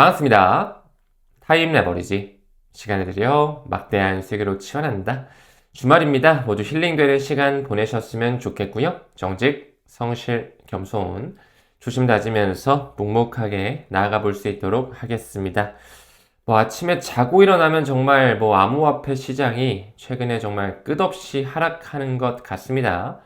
반갑습니다. 타임 레버리지 시간을 들여 막대한 세계로 치환한다. 주말입니다. 모두 힐링되는 시간 보내셨으면 좋겠고요. 정직, 성실, 겸손, 조심 다지면서 묵묵하게 나아가 볼 수 있도록 하겠습니다. 아침에 자고 일어나면 정말 암호화폐 시장이 최근에 정말 끝없이 하락하는 것 같습니다.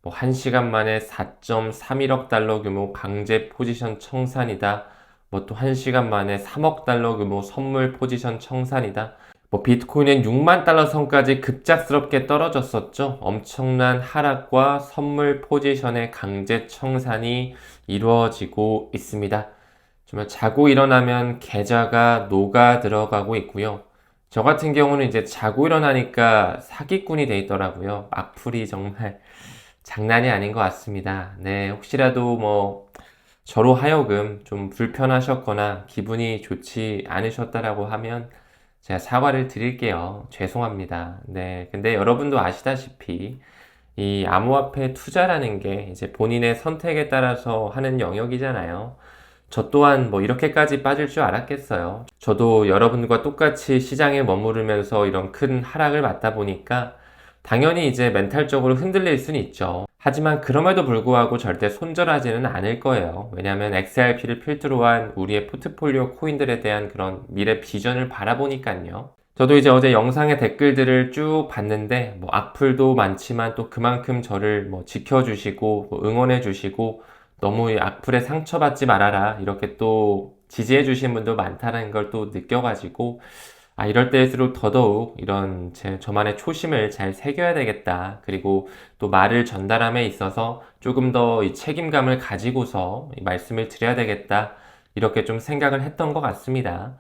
1시간 만에 4.31억 달러 규모 강제 포지션 청산이다. 또 1시간 만에 3억 달러 규모 선물 포지션 청산이다. 비트코인은 6만 달러 선까지 급작스럽게 떨어졌었죠. 엄청난 하락과 선물 포지션의 강제 청산이 이루어지고 있습니다. 정말 자고 일어나면 계좌가 녹아 들어가고 있고요. 저 같은 경우는 이제 자고 일어나니까 사기꾼이 돼 있더라고요. 악플이 정말 장난이 아닌 것 같습니다. 네, 혹시라도 저로 하여금 좀 불편하셨거나 기분이 좋지 않으셨다라고 하면 제가 사과를 드릴게요. 죄송합니다. 네, 근데 여러분도 아시다시피 이 암호화폐 투자라는 게 이제 본인의 선택에 따라서 하는 영역이잖아요. 저 또한 이렇게까지 빠질 줄 알았겠어요. 저도 여러분과 똑같이 시장에 머무르면서 이런 큰 하락을 맞다 보니까 당연히 이제 멘탈적으로 흔들릴 수는 있죠. 하지만 그럼에도 불구하고 절대 손절하지는 않을 거예요. 왜냐하면 XRP를 필두로 한 우리의 포트폴리오 코인들에 대한 그런 미래 비전을 바라보니까요. 저도 이제 어제 영상의 댓글들을 쭉 봤는데 악플도 많지만 또 그만큼 저를 지켜주시고 응원해주시고 너무 이 악플에 상처받지 말아라 이렇게 또 지지해주신 분도 많다는 걸 또 느껴가지고 이럴 때일수록 더더욱 이런 저만의 초심을 잘 새겨야 되겠다. 그리고 또 말을 전달함에 있어서 조금 더 이 책임감을 가지고서 이 말씀을 드려야 되겠다. 이렇게 좀 생각을 했던 것 같습니다.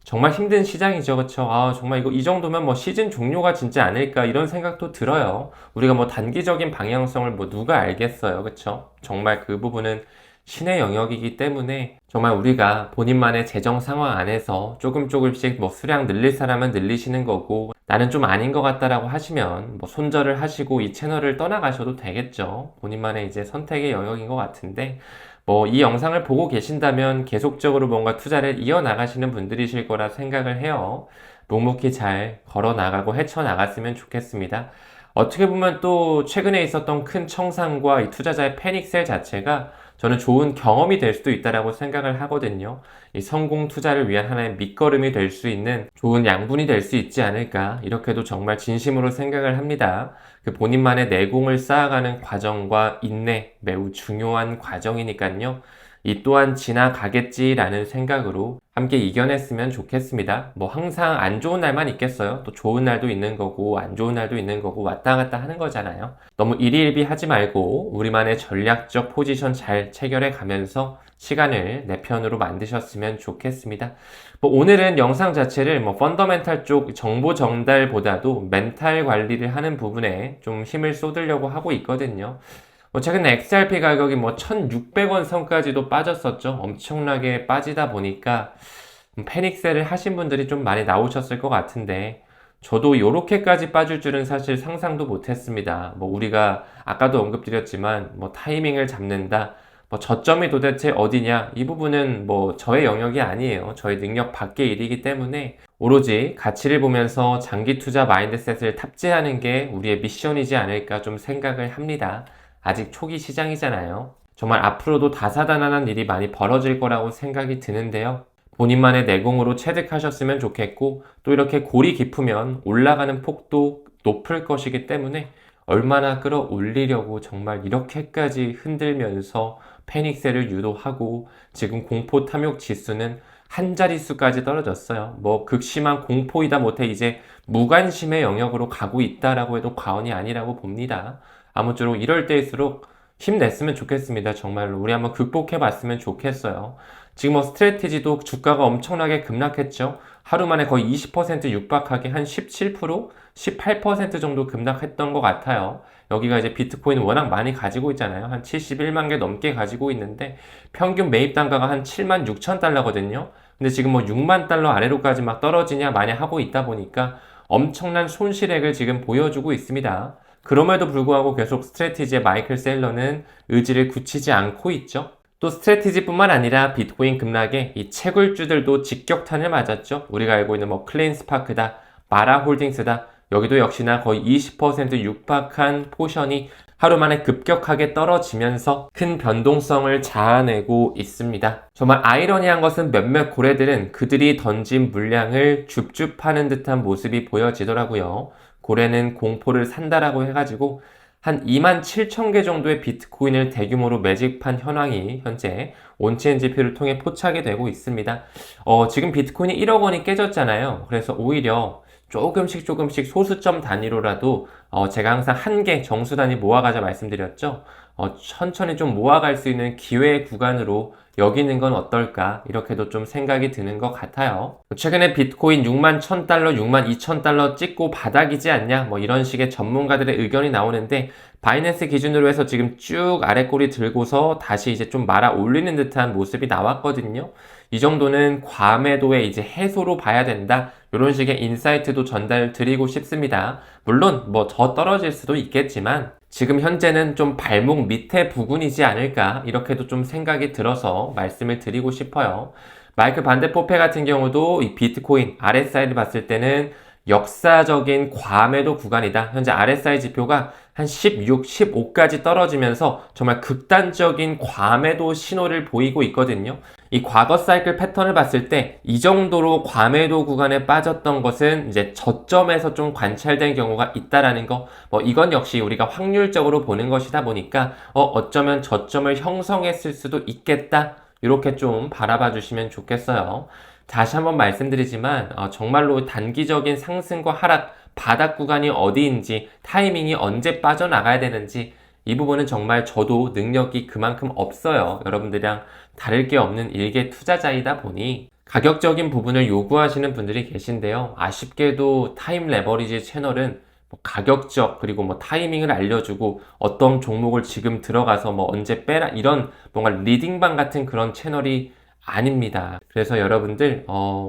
정말 힘든 시장이죠, 그쵸? 정말 이 정도면 시즌 종료가 진짜 아닐까 이런 생각도 들어요. 우리가 단기적인 방향성을 누가 알겠어요, 그쵸? 정말 그 부분은 신의 영역이기 때문에 정말 우리가 본인만의 재정 상황 안에서 조금씩 수량 늘릴 사람은 늘리시는 거고 나는 좀 아닌 것 같다라고 하시면 손절을 하시고 이 채널을 떠나가셔도 되겠죠. 본인만의 이제 선택의 영역인 것 같은데 이 영상을 보고 계신다면 계속적으로 뭔가 투자를 이어나가시는 분들이실 거라 생각을 해요. 묵묵히 잘 걸어나가고 헤쳐나갔으면 좋겠습니다. 어떻게 보면 또 최근에 있었던 큰 청산과 이 투자자의 패닉셀 자체가 저는 좋은 경험이 될 수도 있다라고 생각을 하거든요. 이 성공 투자를 위한 하나의 밑거름이 될 수 있는 좋은 양분이 될 수 있지 않을까 이렇게도 정말 진심으로 생각을 합니다. 그 본인만의 내공을 쌓아가는 과정과 인내 매우 중요한 과정이니까요. 이 또한 지나가겠지라는 생각으로 함께 이겨냈으면 좋겠습니다. 항상 안 좋은 날만 있겠어요? 또 좋은 날도 있는 거고 안 좋은 날도 있는 거고 왔다 갔다 하는 거잖아요. 너무 일희일비 하지 말고 우리만의 전략적 포지션 잘 체결해 가면서 시간을 내 편으로 만드셨으면 좋겠습니다. 오늘은 영상 자체를 펀더멘탈 쪽 정보 전달보다도 멘탈 관리를 하는 부분에 좀 힘을 쏟으려고 하고 있거든요. 최근에 XRP 가격이 1600원 선까지도 빠졌었죠. 엄청나게 빠지다 보니까 패닉셀을 하신 분들이 좀 많이 나오셨을 것 같은데 저도 이렇게까지 빠질 줄은 사실 상상도 못했습니다. 우리가 아까도 언급드렸지만 타이밍을 잡는다. 저점이 도대체 어디냐? 이 부분은 저의 영역이 아니에요. 저의 능력 밖의 일이기 때문에 오로지 가치를 보면서 장기 투자 마인드셋을 탑재하는 게 우리의 미션이지 않을까 좀 생각을 합니다. 아직 초기 시장이잖아요. 정말 앞으로도 다사다난한 일이 많이 벌어질 거라고 생각이 드는데요. 본인만의 내공으로 체득하셨으면 좋겠고 또 이렇게 골이 깊으면 올라가는 폭도 높을 것이기 때문에 얼마나 끌어올리려고 정말 이렇게까지 흔들면서 패닉셀을 유도하고 지금 공포 탐욕 지수는 한 자릿수까지 떨어졌어요. 극심한 공포이다 못해 이제 무관심의 영역으로 가고 있다라고 해도 과언이 아니라고 봅니다. 아무쪼록 이럴 때일수록 힘냈으면 좋겠습니다. 정말로 우리 한번 극복해 봤으면 좋겠어요. 지금 스트래티지도 주가가 엄청나게 급락했죠. 하루 만에 거의 20% 육박하게 한 17%, 18% 정도 급락했던 것 같아요. 여기가 이제 비트코인 워낙 많이 가지고 있잖아요. 한 71만 개 넘게 가지고 있는데 평균 매입 단가가 한 7만 6천 달러거든요. 근데 지금 6만 달러 아래로까지 막 떨어지냐 마냐 하고 있다 보니까 엄청난 손실액을 지금 보여주고 있습니다. 그럼에도 불구하고 계속 스트래티지의 마이클 셀러는 의지를 굳히지 않고 있죠. 또 스트래티지뿐만 아니라 비트코인 급락에 이 채굴주들도 직격탄을 맞았죠. 우리가 알고 있는 뭐 클린스파크다, 마라홀딩스다, 여기도 역시나 거의 20% 육박한 포션이 하루 만에 급격하게 떨어지면서 큰 변동성을 자아내고 있습니다. 정말 아이러니한 것은 몇몇 고래들은 그들이 던진 물량을 줍줍하는 듯한 모습이 보여지더라고요. 고래는 공포를 산다라고 해가지고 한 27,000개 정도의 비트코인을 대규모로 매집한 현황이 현재 온체인 지표를 통해 포착이 되고 있습니다. 지금 비트코인이 1억 원이 깨졌잖아요. 그래서 오히려 조금씩 소수점 단위로라도 제가 항상 한 개 정수 단위 모아가자 말씀드렸죠. 천천히 좀 모아갈 수 있는 기회의 구간으로 여기는 건 어떨까 이렇게도 좀 생각이 드는 것 같아요. 최근에 비트코인 61,000달러, 62,000달러 찍고 바닥이지 않냐 뭐 이런 식의 전문가들의 의견이 나오는데 바이낸스 기준으로 해서 지금 쭉 아래 꼬리 들고서 다시 이제 좀 말아 올리는 듯한 모습이 나왔거든요. 이 정도는 과매도의 이제 해소로 봐야 된다. 이런 식의 인사이트도 전달 드리고 싶습니다. 물론 뭐 더 떨어질 수도 있겠지만 지금 현재는 좀 발목 밑에 부근이지 않을까 이렇게도 좀 생각이 들어서 말씀을 드리고 싶어요. 마이클 반데포페 같은 경우도 이 비트코인 RSI를 봤을 때는 역사적인 과매도 구간이다. 현재 RSI 지표가 한 16, 15까지 떨어지면서 정말 극단적인 과매도 신호를 보이고 있거든요. 이 과거 사이클 패턴을 봤을 때 이 정도로 과매도 구간에 빠졌던 것은 이제 저점에서 좀 관찰된 경우가 있다라는 거, 이건 역시 우리가 확률적으로 보는 것이다 보니까 어쩌면 저점을 형성했을 수도 있겠다. 이렇게 좀 바라봐 주시면 좋겠어요. 다시 한번 말씀드리지만 정말로 단기적인 상승과 하락, 바닥 구간이 어디인지, 타이밍이 언제 빠져나가야 되는지 이 부분은 정말 저도 능력이 그만큼 없어요. 여러분들이랑 다를 게 없는 일개 투자자이다 보니 가격적인 부분을 요구하시는 분들이 계신데요. 아쉽게도 타임 레버리지 채널은 가격적 그리고 타이밍을 알려주고 어떤 종목을 지금 들어가서 언제 빼라 이런 뭔가 리딩방 같은 그런 채널이 아닙니다. 그래서 여러분들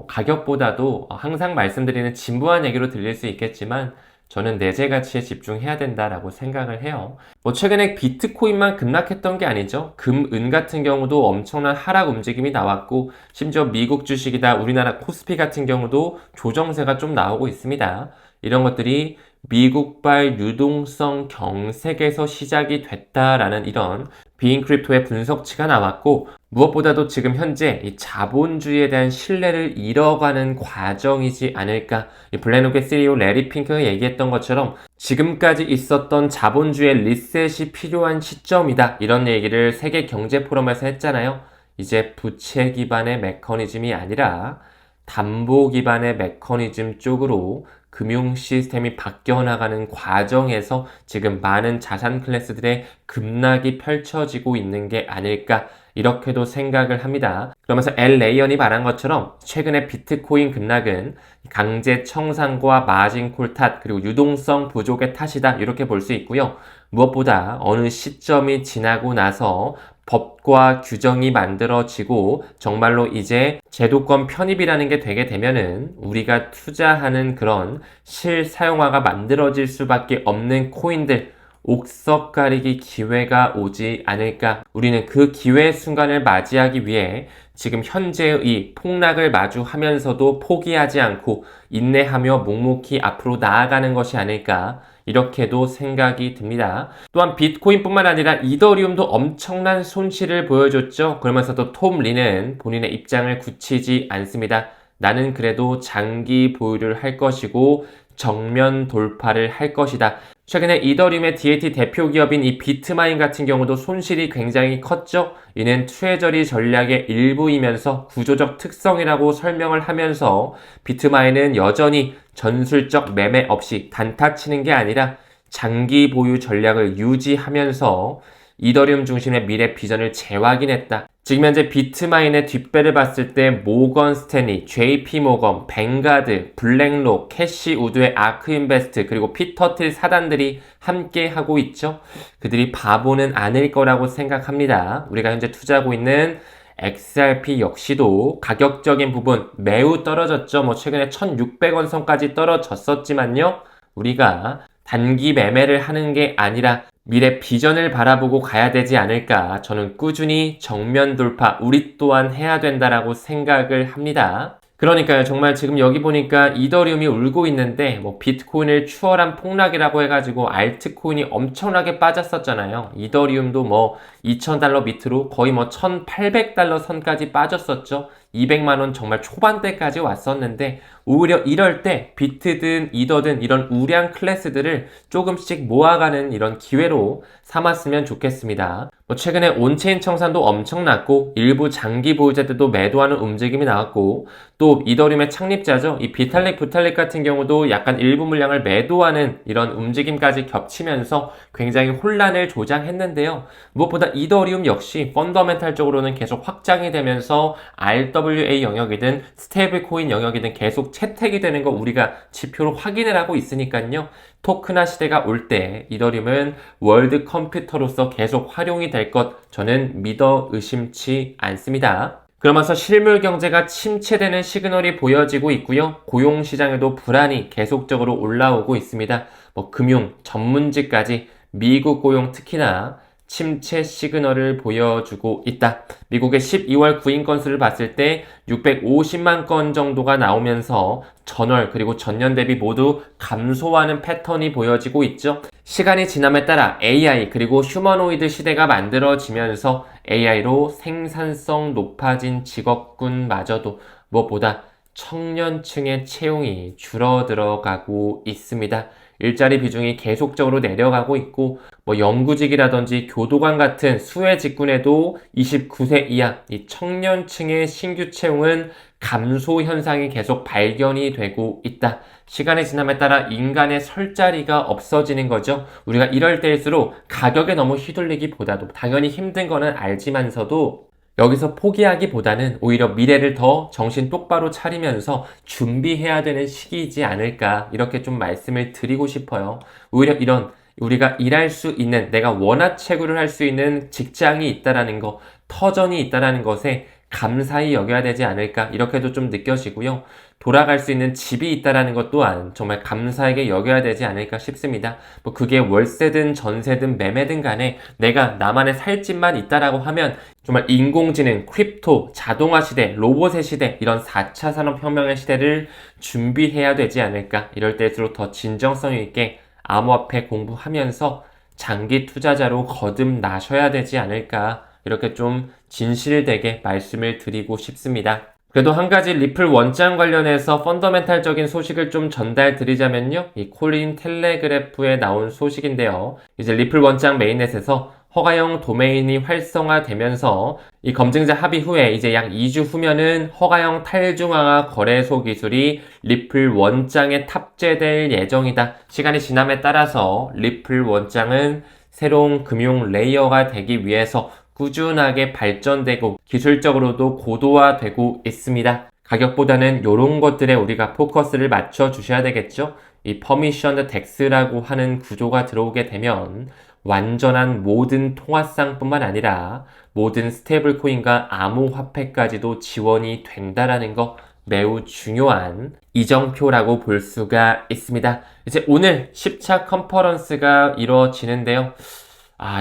가격보다도 항상 말씀드리는 진부한 얘기로 들릴 수 있겠지만 저는 내재 가치에 집중해야 된다라고 생각을 해요. 최근에 비트코인만 급락했던 게 아니죠. 금, 은 같은 경우도 엄청난 하락 움직임이 나왔고 심지어 미국 주식이다 우리나라 코스피 같은 경우도 조정세가 좀 나오고 있습니다. 이런 것들이 미국발 유동성 경색에서 시작이 됐다라는 이런 비인 크립토의 분석치가 나왔고 무엇보다도 지금 현재 이 자본주의에 대한 신뢰를 잃어가는 과정이지 않을까. 이 블랙록의 CEO 레리 핑크가 얘기했던 것처럼 지금까지 있었던 자본주의의 리셋이 필요한 시점이다. 이런 얘기를 세계 경제 포럼에서 했잖아요. 이제 부채 기반의 메커니즘이 아니라 담보 기반의 메커니즘 쪽으로 금융 시스템이 바뀌어 나가는 과정에서 지금 많은 자산 클래스들의 급락이 펼쳐지고 있는 게 아닐까 이렇게도 생각을 합니다. 그러면서 엘 레이언이 말한 것처럼 최근에 비트코인 급락은 강제 청산과 마진콜 탓 그리고 유동성 부족의 탓이다 이렇게 볼 수 있고요. 무엇보다 어느 시점이 지나고 나서 법과 규정이 만들어지고 정말로 이제 제도권 편입이라는 게 되게 되면은 우리가 투자하는 그런 실사용화가 만들어질 수밖에 없는 코인들 옥석 가리기 기회가 오지 않을까. 우리는 그 기회의 순간을 맞이하기 위해 지금 현재의 이 폭락을 마주하면서도 포기하지 않고 인내하며 묵묵히 앞으로 나아가는 것이 아닐까. 이렇게도 생각이 듭니다. 또한 비트코인뿐만 아니라 이더리움도 엄청난 손실을 보여줬죠. 그러면서도 톰 리는 본인의 입장을 굳히지 않습니다. 나는 그래도 장기 보유를 할 것이고 정면 돌파를 할 것이다. 최근에 이더리움의 DAT 대표 기업인 이 비트마인 같은 경우도 손실이 굉장히 컸죠. 이는 트레저리 전략의 일부이면서 구조적 특성이라고 설명을 하면서 비트마인은 여전히 전술적 매매 없이 단타 치는 게 아니라 장기 보유 전략을 유지하면서 이더리움 중심의 미래 비전을 재확인했다. 지금 현재 비트마인의 뒷배를 봤을 때 모건 스탠리, JP 모건, 뱅가드, 블랙록, 캐시 우드의 아크인베스트 그리고 피터 틸 사단들이 함께 하고 있죠. 그들이 바보는 아닐 거라고 생각합니다. 우리가 현재 투자하고 있는 XRP 역시도 가격적인 부분 매우 떨어졌죠. 최근에 1,600원 선까지 떨어졌었지만요. 우리가 단기 매매를 하는 게 아니라 미래 비전을 바라보고 가야 되지 않을까. 저는 꾸준히 정면 돌파, 우리 또한 해야 된다라고 생각을 합니다. 그러니까요, 정말 지금 여기 보니까 이더리움이 울고 있는데, 뭐, 비트코인을 추월한 폭락이라고 해가지고, 알트코인이 엄청나게 빠졌었잖아요. 이더리움도 뭐, 2,000달러 밑으로 거의 뭐, 1,800달러 선까지 빠졌었죠. 200만원 정말 초반대까지 왔었는데, 오히려 이럴 때, 비트든 이더든 이런 우량 클래스들을 조금씩 모아가는 이런 기회로 삼았으면 좋겠습니다. 뭐 최근에 온체인 청산도 엄청났고, 일부 장기 보유자들도 매도하는 움직임이 나왔고, 또 이더리움의 창립자죠. 이 비탈릭 부탈릭 같은 경우도 약간 일부 물량을 매도하는 이런 움직임까지 겹치면서 굉장히 혼란을 조장했는데요. 무엇보다 이더리움 역시 펀더멘탈적으로는 계속 확장이 되면서 RWA 영역이든 스테이블 코인 영역이든 계속 채택이 되는 거 우리가 지표로 확인을 하고 있으니까요. 토큰화 시대가 올 때 이더리움은 월드 컴퓨터로서 계속 활용이 될 것 저는 믿어 의심치 않습니다. 그러면서 실물 경제가 침체되는 시그널이 보여지고 있고요. 고용 시장에도 불안이 계속적으로 올라오고 있습니다. 뭐 금융, 전문직까지 미국 고용 특히나 침체 시그널을 보여주고 있다. 미국의 12월 구인 건수를 봤을 때 650만 건 정도가 나오면서 전월 그리고 전년 대비 모두 감소하는 패턴이 보여지고 있죠. 시간이 지남에 따라 AI 그리고 휴머노이드 시대가 만들어지면서 AI로 생산성 높아진 직업군마저도 무엇보다 청년층의 채용이 줄어들어가고 있습니다. 일자리 비중이 계속적으로 내려가고 있고 뭐 연구직이라든지 교도관 같은 수혜 직군에도 29세 이하 이 청년층의 신규 채용은 감소 현상이 계속 발견이 되고 있다. 시간이 지남에 따라 인간의 설 자리가 없어지는 거죠. 우리가 이럴 때일수록 가격에 너무 휘둘리기보다도 당연히 힘든 거는 알지만서도 여기서 포기하기보다는 오히려 미래를 더 정신 똑바로 차리면서 준비해야 되는 시기이지 않을까 이렇게 좀 말씀을 드리고 싶어요. 오히려 이런 우리가 일할 수 있는 내가 원화채굴을 할 수 있는 직장이 있다라는 거, 터전이 있다라는 것에 감사히 여겨야 되지 않을까 이렇게도 좀 느껴지고요. 돌아갈 수 있는 집이 있다라는 것 또한 정말 감사하게 여겨야 되지 않을까 싶습니다. 뭐 그게 월세든 전세든 매매든 간에 내가 나만의 살 집만 있다라고 하면 정말 인공지능, 크립토, 자동화 시대, 로봇의 시대 이런 4차 산업혁명의 시대를 준비해야 되지 않을까 이럴 때일수록 더 진정성 있게 암호화폐 공부하면서 장기 투자자로 거듭나셔야 되지 않을까 이렇게 좀 진실되게 말씀을 드리고 싶습니다. 그래도 한 가지 리플 원장 관련해서 펀더멘탈적인 소식을 좀 전달 드리자면요. 이 콜린 텔레그래프에 나온 소식인데요. 이제 리플 원장 메인넷에서 허가형 도메인이 활성화되면서 이 검증자 합의 후에 이제 약 2주 후면은 허가형 탈중앙화 거래소 기술이 리플 원장에 탑재될 예정이다. 시간이 지남에 따라서 리플 원장은 새로운 금융 레이어가 되기 위해서 꾸준하게 발전되고 기술적으로도 고도화되고 있습니다. 가격보다는 이런 것들에 우리가 포커스를 맞춰 주셔야 되겠죠. 이 퍼미션 덱스라고 하는 구조가 들어오게 되면 완전한 모든 통화상뿐만 아니라 모든 스테이블 코인과 암호화폐까지도 지원이 된다라는 거 매우 중요한 이정표라고 볼 수가 있습니다. 이제 오늘 10차 컨퍼런스가 이루어지는데요.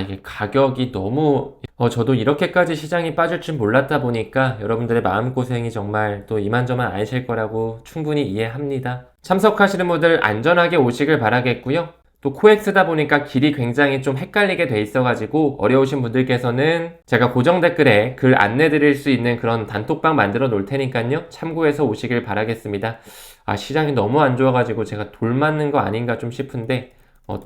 이게 가격이 너무 저도 이렇게까지 시장이 빠질 줄 몰랐다 보니까 여러분들의 마음고생이 정말 또 이만저만 아니실 거라고 충분히 이해합니다. 참석하시는 분들 안전하게 오시길 바라겠고요. 또 코엑스다 보니까 길이 굉장히 좀 헷갈리게 돼 있어가지고 어려우신 분들께서는 제가 고정 댓글에 글 안내 드릴 수 있는 그런 단톡방 만들어 놓을 테니까요. 참고해서 오시길 바라겠습니다. 시장이 너무 안 좋아가지고 제가 돌 맞는 거 아닌가 좀 싶은데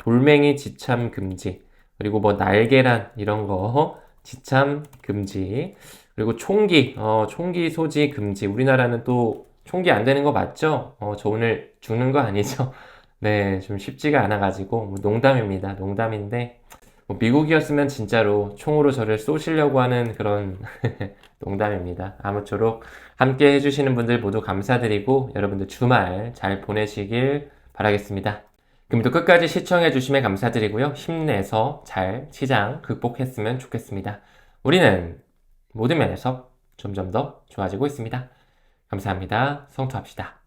돌멩이 지참 금지 그리고 뭐 날계란 이런 거 지참 금지 그리고 총기 총기 소지 금지 우리나라는 또 총기 안 되는 거 맞죠? 저 오늘 죽는 거 아니죠? 네, 좀 쉽지가 않아가지고 뭐 농담입니다. 농담인데 뭐 미국이었으면 진짜로 총으로 저를 쏘시려고 하는 그런 농담입니다. 아무쪼록 함께 해주시는 분들 모두 감사드리고 여러분들 주말 잘 보내시길 바라겠습니다. 그럼도 끝까지 시청해주심에 감사드리고요. 힘내서 잘 시장 극복했으면 좋겠습니다. 우리는 모든 면에서 점점 더 좋아지고 있습니다. 감사합니다. 성투합시다.